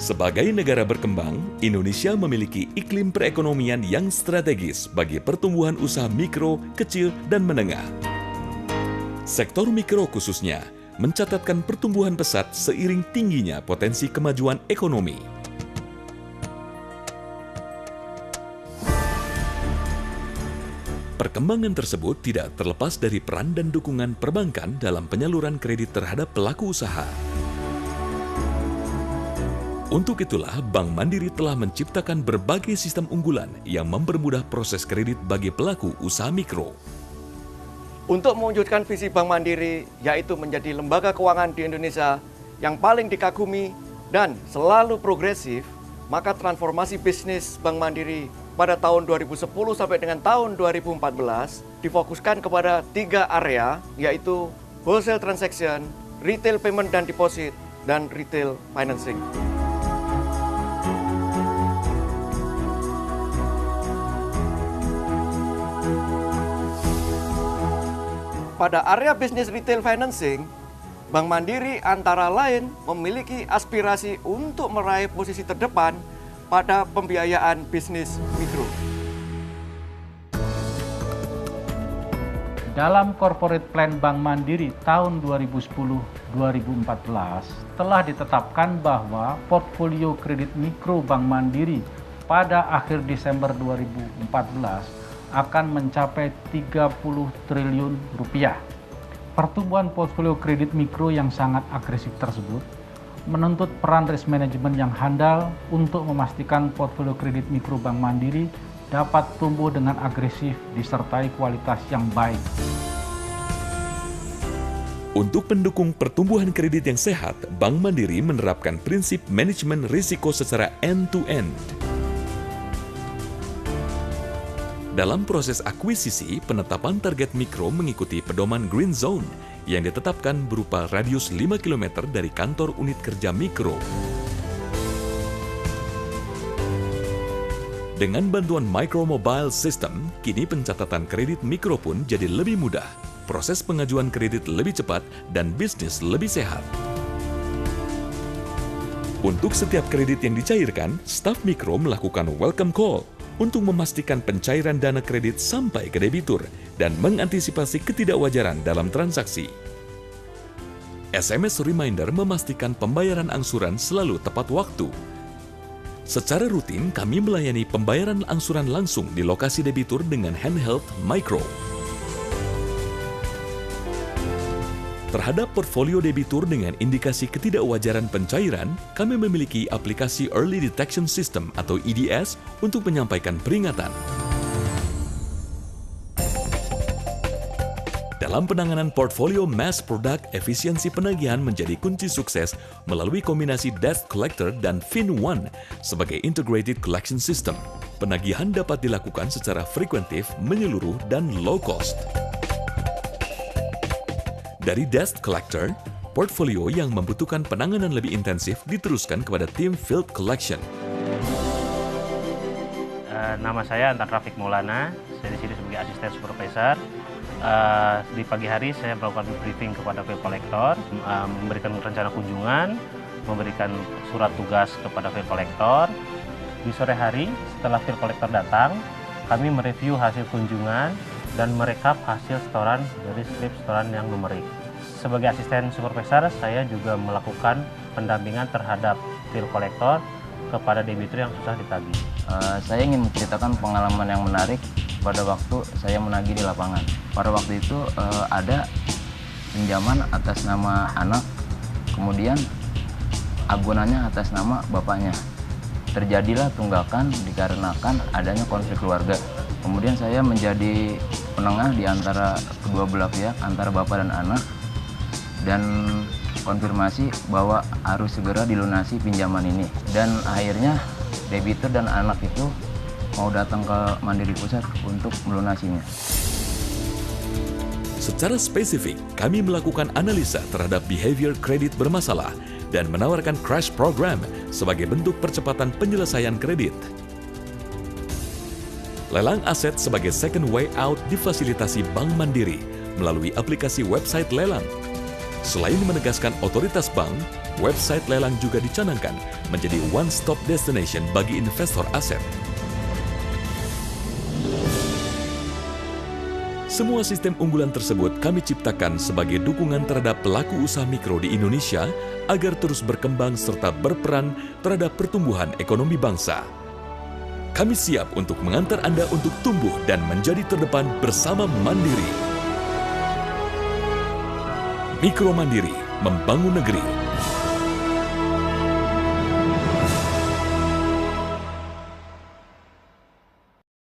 Sebagai negara berkembang, Indonesia memiliki iklim perekonomian yang strategis bagi pertumbuhan usaha mikro, kecil, dan menengah. Sektor mikro khususnya mencatatkan pertumbuhan pesat seiring tingginya potensi kemajuan ekonomi. Perkembangan tersebut tidak terlepas dari peran dan dukungan perbankan dalam penyaluran kredit terhadap pelaku usaha. Untuk itulah, Bank Mandiri telah menciptakan berbagai sistem unggulan yang mempermudah proses kredit bagi pelaku usaha mikro. Untuk mewujudkan visi Bank Mandiri, yaitu menjadi lembaga keuangan di Indonesia yang paling dikagumi dan selalu progresif, maka transformasi bisnis Bank Mandiri pada tahun 2010 sampai dengan tahun 2014 difokuskan kepada 3 area, yaitu wholesale transaction, retail payment dan deposit, dan retail financing. Pada area bisnis retail financing, Bank Mandiri antara lain memiliki aspirasi untuk meraih posisi terdepan pada pembiayaan bisnis mikro. Dalam Corporate Plan Bank Mandiri tahun 2010-2014 telah ditetapkan bahwa portfolio kredit mikro Bank Mandiri pada akhir Desember 2014 akan mencapai 30 triliun rupiah. Pertumbuhan portfolio kredit mikro yang sangat agresif tersebut menuntut peran risk management yang handal untuk memastikan portfolio kredit mikro Bank Mandiri dapat tumbuh dengan agresif disertai kualitas yang baik. Untuk mendukung pertumbuhan kredit yang sehat, Bank Mandiri menerapkan prinsip manajemen risiko secara end-to-end. Dalam proses akuisisi, penetapan target mikro mengikuti pedoman Green Zone yang ditetapkan berupa radius 5 km dari kantor unit kerja mikro. Dengan bantuan Micro Mobile System, kini pencatatan kredit mikro pun jadi lebih mudah, proses pengajuan kredit lebih cepat, dan bisnis lebih sehat. Untuk setiap kredit yang dicairkan, staf mikro melakukan welcome call untuk memastikan pencairan dana kredit sampai ke debitur dan mengantisipasi ketidakwajaran dalam transaksi. SMS reminder memastikan pembayaran angsuran selalu tepat waktu. Secara rutin, kami melayani pembayaran angsuran langsung di lokasi debitur dengan handheld micro. Terhadap portfolio debitur dengan indikasi ketidakwajaran pencairan, kami memiliki aplikasi Early Detection System atau EDS untuk menyampaikan peringatan. Dalam penanganan portfolio mass product, efisiensi penagihan menjadi kunci sukses melalui kombinasi Debt Collector dan FinOne sebagai Integrated Collection System. Penagihan dapat dilakukan secara frekuentif, menyeluruh, dan low cost. Dari Debt Collector, portfolio yang membutuhkan penanganan lebih intensif diteruskan kepada tim Field Collection. Nama saya Antar Rafiq Maulana, saya di sini sebagai asisten supervisor. Di pagi hari saya melakukan briefing kepada Field Collector, memberikan rencana kunjungan, memberikan surat tugas kepada Field Collector. Di sore hari setelah Field Collector datang, kami mereview hasil kunjungan dan merekap hasil setoran dari slip setoran yang numerik. Sebagai asisten supervisor, saya juga melakukan pendampingan terhadap Field Collector kepada debitur yang susah ditagih. Saya ingin menceritakan pengalaman yang menarik pada waktu saya menagih di lapangan. Pada waktu itu ada pinjaman atas nama anak, kemudian agunannya atas nama bapaknya. Terjadilah tunggakan dikarenakan adanya konflik keluarga. Kemudian saya menjadi penengah di antara kedua belah pihak, antara bapak dan anak, dan konfirmasi bahwa harus segera dilunasi pinjaman ini. Dan akhirnya debitur dan anak itu mau datang ke Mandiri Pusat untuk melunasinya. Secara spesifik, kami melakukan analisa terhadap behavior kredit bermasalah dan menawarkan crash program sebagai bentuk percepatan penyelesaian kredit. Lelang aset sebagai second way out difasilitasi Bank Mandiri melalui aplikasi website lelang. Selain menegaskan otoritas bank, website lelang juga dicanangkan menjadi one-stop destination bagi investor aset. Semua sistem unggulan tersebut kami ciptakan sebagai dukungan terhadap pelaku usaha mikro di Indonesia agar terus berkembang serta berperan terhadap pertumbuhan ekonomi bangsa. Kami siap untuk mengantar Anda untuk tumbuh dan menjadi terdepan bersama Mandiri. Mikro Mandiri, membangun negeri.